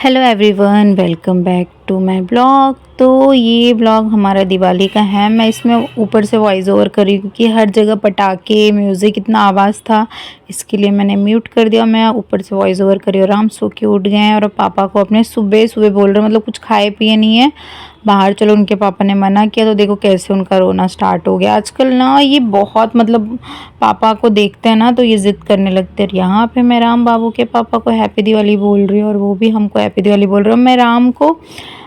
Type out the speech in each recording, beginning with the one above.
Hello everyone, welcome back to my blog. तो ये blog हमारा दिवाली का है। मैं इसमें ऊपर से वॉइस ओवर कर रही हूँ क्योंकि हर जगह पटाखे म्यूज़िक इतना आवाज़ था, इसके लिए मैंने म्यूट कर दिया। मैं ऊपर से वॉइस ओवर कर रही हूँ। राम सो के उठ गए हैं और पापा को अपने सुबह सुबह बोल रहे हैं, मतलब कुछ खाए पिए नहीं है बाहर चलो। उनके पापा ने मना किया तो देखो कैसे उनका रोना स्टार्ट हो गया। आजकल ना ये बहुत मतलब पापा को देखते हैं ना तो ये ज़िद करने लगते हैं। यहाँ पे मैं राम बाबू के पापा को हैप्पी दिवाली बोल रही हूँ और वो भी हमको हैप्पी दिवाली बोल रहे हो। मैं राम को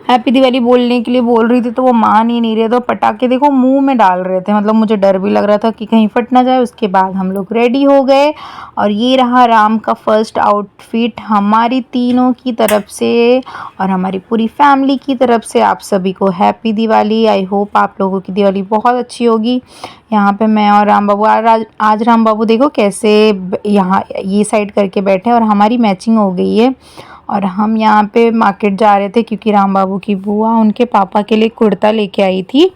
हैप्पी दिवाली बोलने के लिए बोल रही थी तो वो मान ही नहीं रहे। तो पटाखे देखो मुंह में डाल रहे थे, मतलब मुझे डर भी लग रहा था कि कहीं फट ना जाए। उसके बाद हम लोग रेडी हो गए और ये रहा राम का फर्स्ट आउटफिट हमारी तीनों की तरफ से और हमारी पूरी फैमिली की तरफ से। आप सभी को हैप्पी दिवाली। आई होप आप लोगों की दिवाली बहुत अच्छी होगी। यहाँ पे मैं और राम बाबू आज राम बाबू देखो कैसे यहाँ ये साइड करके बैठे और हमारी मैचिंग हो गई है। और हम यहाँ पे मार्केट जा रहे थे क्योंकि राम बाबू की बुआ उनके पापा के लिए कुर्ता लेके आई थी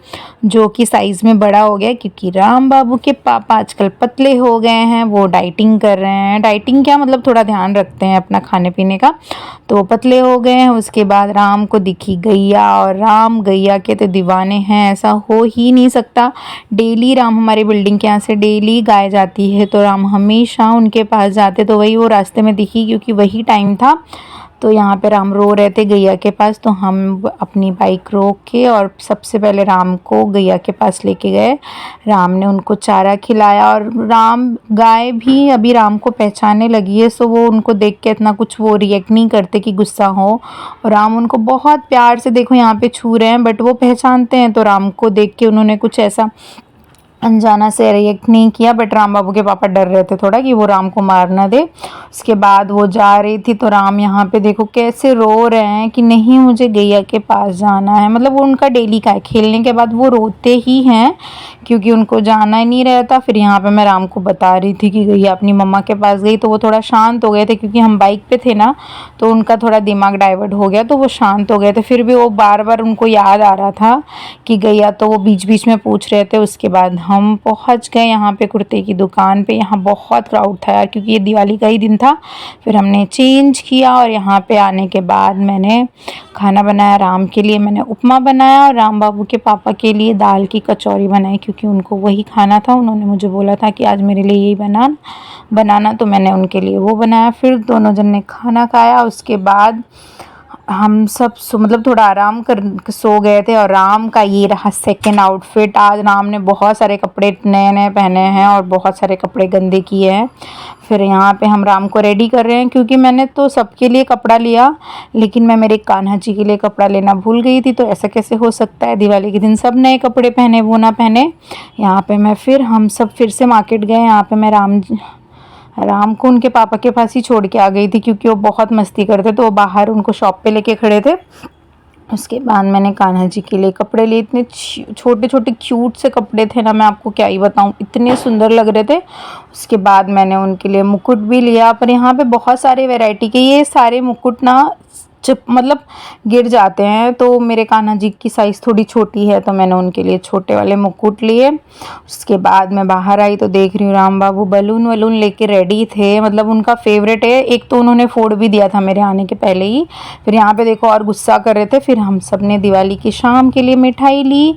जो कि साइज़ में बड़ा हो गया, क्योंकि राम बाबू के पापा आजकल पतले हो गए हैं। वो डाइटिंग कर रहे हैं, डाइटिंग क्या मतलब थोड़ा ध्यान रखते हैं अपना खाने पीने का, तो वो पतले हो गए हैं। उसके बाद राम को दिखी गैया और राम गैया के तो दीवाने हैं, ऐसा हो ही नहीं सकता। डेली राम हमारी बिल्डिंग के यहाँ से डेली गाय जाती है तो राम हमेशा उनके पास जाते, तो वही वो रास्ते में दिखी क्योंकि वही टाइम था। तो यहाँ पे राम रो रहे थे गैया के पास, तो हम अपनी बाइक रोक के और सबसे पहले राम को गैया के पास लेके गए। राम ने उनको चारा खिलाया और राम गाय भी अभी राम को पहचानने लगी है, सो वो उनको देख के इतना कुछ वो रिएक्ट नहीं करते कि गुस्सा हो। और राम उनको बहुत प्यार से देखो यहाँ पे छू रहे हैं, बट वो पहचानते हैं तो राम को देख के उन्होंने कुछ ऐसा अनजाना से रिएक्ट नहीं किया। बट राम बाबू के पापा डर रहे थे थोड़ा कि वो राम को मार ना दे। उसके बाद वो जा रही थी तो राम यहाँ पे देखो कैसे रो रहे हैं कि नहीं मुझे गैया के पास जाना है। मतलब वो उनका डेली का है, खेलने के बाद वो रोते ही हैं क्योंकि उनको जाना ही नहीं रहता। फिर यहाँ पे मैं राम को बता रही थी कि गैया अपनी मम्मा के पास गई तो वो थोड़ा शांत हो गए थे क्योंकि हम बाइक पे थे ना, तो उनका थोड़ा दिमाग डाइवर्ट हो गया तो वो शांत हो गए थे। फिर भी वो बार बार उनको याद आ रहा था कि गैया, तो वो बीच बीच में पूछ रहे थे। उसके बाद हम पहुंच गए यहाँ पे कुर्ते की दुकान पे। यहाँ बहुत क्राउड था यार क्योंकि ये दिवाली का ही दिन था। फिर हमने चेंज किया और यहाँ पे आने के बाद मैंने खाना बनाया। राम के लिए मैंने उपमा बनाया और राम बाबू के पापा के लिए दाल की कचौरी बनाई क्योंकि उनको वही खाना था। उन्होंने मुझे बोला था कि आज मेरे लिए यही बनाना, तो मैंने उनके लिए वो बनाया। फिर दोनों जन ने खाना खाया। उसके बाद हम सब मतलब थोड़ा आराम कर सो गए थे। और राम का ये रहा सेकंड आउटफिट। आज राम ने बहुत सारे कपड़े नए नए पहने हैं और बहुत सारे कपड़े गंदे किए हैं। फिर यहाँ पे हम राम को रेडी कर रहे हैं क्योंकि मैंने तो सबके लिए कपड़ा लिया लेकिन मैं मेरे कान्हा जी के लिए कपड़ा लेना भूल गई थी। तो ऐसा कैसे हो सकता है, दिवाली के दिन सब नए कपड़े पहने वो ना पहने। यहाँ पे मैं हम सब फिर से मार्केट गए। यहाँ पे मैं राम को उनके पापा के पास ही छोड़ के आ गई थी क्योंकि वो बहुत मस्ती करते, तो वो बाहर उनको शॉप पे लेके खड़े थे। उसके बाद मैंने कान्हा जी के लिए कपड़े लिए। इतने छोटे छोटे क्यूट से कपड़े थे ना, मैं आपको क्या ही बताऊं, इतने सुंदर लग रहे थे। उसके बाद मैंने उनके लिए मुकुट भी लिया। पर यहाँ पे बहुत सारे वैरायटी के ये सारे मुकुट ना मतलब गिर जाते हैं, तो मेरे कान्हा जी की साइज़ थोड़ी छोटी है तो मैंने उनके लिए छोटे वाले मुकुट लिए। उसके बाद मैं बाहर आई तो देख रही हूँ राम बाबू बलून वलून लेके रेडी थे, मतलब उनका फेवरेट है। एक तो उन्होंने फोड़ भी दिया था मेरे आने के पहले ही। फिर यहाँ पे देखो और गुस्सा कर रहे थे। फिर हम सब ने दिवाली की शाम के लिए मिठाई ली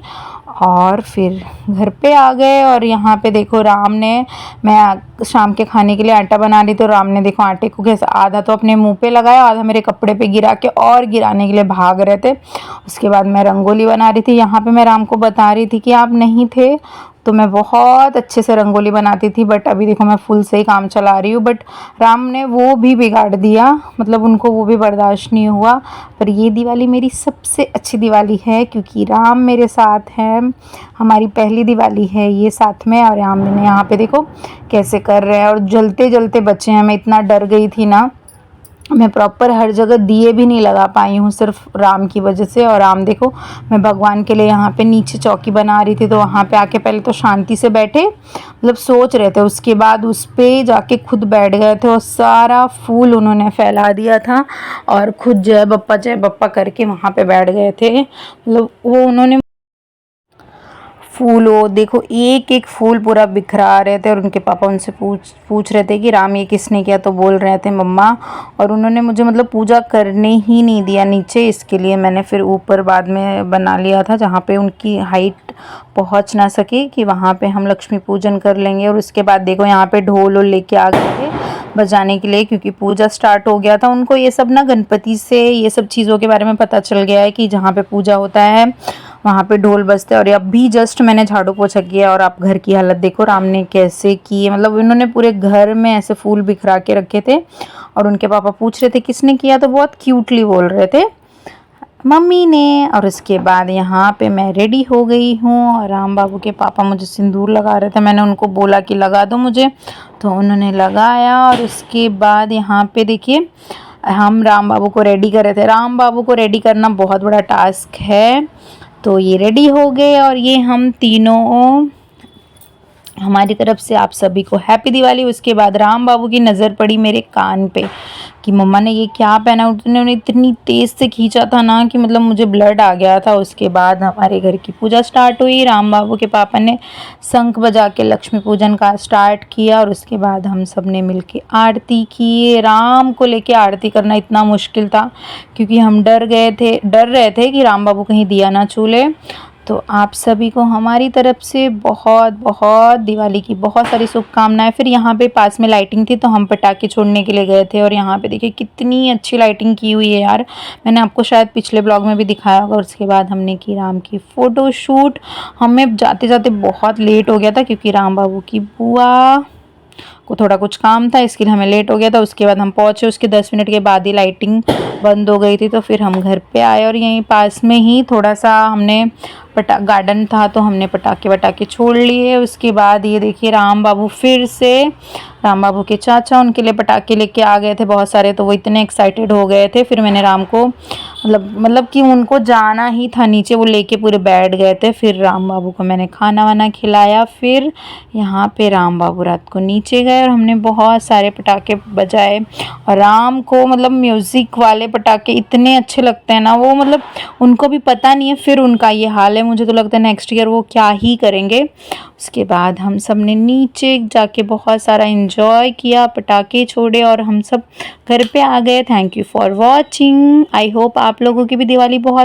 और फिर घर पे आ गए। और यहाँ पे देखो राम ने, मैं शाम के खाने के लिए आटा बना रही थी, तो राम ने देखो आटे को कैसे आधा तो अपने मुंह पे लगाया, आधा मेरे कपड़े पे गिरा के और गिराने के लिए भाग रहे थे। उसके बाद मैं रंगोली बना रही थी। यहाँ पे मैं राम को बता रही थी कि आप नहीं थे तो मैं बहुत अच्छे से रंगोली बनाती थी, बट अभी देखो मैं फुल से ही काम चला रही हूँ। बट राम ने वो भी बिगाड़ दिया, मतलब उनको वो भी बर्दाश्त नहीं हुआ। पर ये दिवाली मेरी सबसे अच्छी दिवाली है क्योंकि राम मेरे साथ हैं। हमारी पहली दिवाली है ये साथ में। और राम ने यहाँ पे देखो कैसे कर रहे हैं और जलते जलते बच्चे हैं। मैं इतना डर गई थी ना, मैं प्रॉपर हर जगह दिए भी नहीं लगा पाई हूँ सिर्फ राम की वजह से। और राम देखो मैं भगवान के लिए यहाँ पे नीचे चौकी बना रही थी, तो वहाँ पे आके पहले तो शांति से बैठे, मतलब सोच रहे थे। उसके बाद उस पे जाके खुद बैठ गए थे और सारा फूल उन्होंने फैला दिया था और खुद जय बप्पा करके वहाँ पे बैठ गए थे। मतलब वो उन्होंने फूलों देखो एक एक फूल पूरा बिखरा रहे थे और उनके पापा उनसे पूछ रहे थे कि राम ये किसने किया, तो बोल रहे थे मम्मा। और उन्होंने मुझे मतलब पूजा करने ही नहीं दिया नीचे, इसके लिए मैंने फिर ऊपर बाद में बना लिया था जहाँ पे उनकी हाइट पहुँच ना सके कि वहाँ पे हम लक्ष्मी पूजन कर लेंगे। और उसके बाद देखो यहाँ पे ढोल लेके आ गए थे बजाने के लिए, क्योंकि पूजा स्टार्ट हो गया था। उनको ये सब ना गणपति से ये सब चीज़ों के बारे में पता चल गया है कि जहाँ पे पूजा होता है वहाँ पे ढोल बजते हैं। और अभी जस्ट मैंने झाड़ू पोछा किया और आप घर की हालत देखो राम ने कैसे की है। मतलब इन्होंने पूरे घर में ऐसे फूल बिखरा के रखे थे और उनके पापा पूछ रहे थे किसने किया, तो बहुत क्यूटली बोल रहे थे मम्मी ने। और उसके बाद यहाँ पे मैं रेडी हो गई हूँ और राम बाबू के पापा मुझे सिंदूर लगा रहे थे। मैंने उनको बोला कि लगा दो मुझे, तो उन्होंने लगाया। और उसके बाद यहाँ पे देखिए हम राम बाबू को रेडी कर रहे थे। राम बाबू को रेडी करना बहुत बड़ा टास्क है। तो ये रेडी हो गए और ये हम तीनों, हमारी तरफ से आप सभी को हैप्पी दिवाली। उसके बाद राम बाबू की नज़र पड़ी मेरे कान पे कि मम्मा ने ये क्या पहना। उन्होंने इतनी तेज़ से खींचा था ना कि मतलब मुझे ब्लड आ गया था। उसके बाद हमारे घर की पूजा स्टार्ट हुई। राम बाबू के पापा ने शंख बजा के लक्ष्मी पूजन का स्टार्ट किया और उसके बाद हम सब ने मिल के आरती की। राम को लेके आरती करना इतना मुश्किल था क्योंकि हम डर रहे थे कि राम बाबू कहीं दिया ना छूले। तो आप सभी को हमारी तरफ से बहुत बहुत दिवाली की बहुत सारी शुभकामनाएं। फिर यहाँ पे पास में लाइटिंग थी तो हम पटाखे छोड़ने के लिए गए थे और यहाँ पे देखिए कितनी अच्छी लाइटिंग की हुई है यार। मैंने आपको शायद पिछले ब्लॉग में भी दिखाया होगा। और उसके बाद हमने की राम की फ़ोटो शूट। हमें जाते जाते बहुत लेट हो गया था क्योंकि राम बाबू की बुआ को थोड़ा कुछ काम था, इसके लिए हमें लेट हो गया था। उसके बाद हम पहुँचे, उसके 10 मिनट के बाद ही लाइटिंग बंद हो गई थी। तो फिर हम घर पे आए और यहीं पास में ही थोड़ा सा हमने गार्डन था तो हमने पटाखे छोड़ लिए। उसके बाद ये देखिए राम बाबू फिर से, राम बाबू के चाचा उनके लिए पटाखे लेके आ गए थे बहुत सारे, तो वो इतने एक्साइटेड हो गए थे। फिर मैंने राम को मतलब कि उनको जाना ही था नीचे, वो लेके पूरे बैठ गए थे। फिर राम बाबू को मैंने खाना वाना खिलाया। फिर यहाँ पे राम बाबू रात को नीचे गए और हमने बहुत सारे पटाखे बजाए। और राम को मतलब म्यूज़िक वाले पटाखे इतने अच्छे लगते हैं ना, वो मतलब उनको भी पता नहीं है फिर उनका ये हाल है। मुझे तो लगता है नेक्स्ट ईयर वो क्या ही करेंगे। उसके बाद हम सब ने नीचे जाके बहुत सारा एंजॉय किया, पटाखे छोड़े और हम सब घर पे आ गए। Thank you for watching. I hope आप लोगों की भी दिवाली बहुत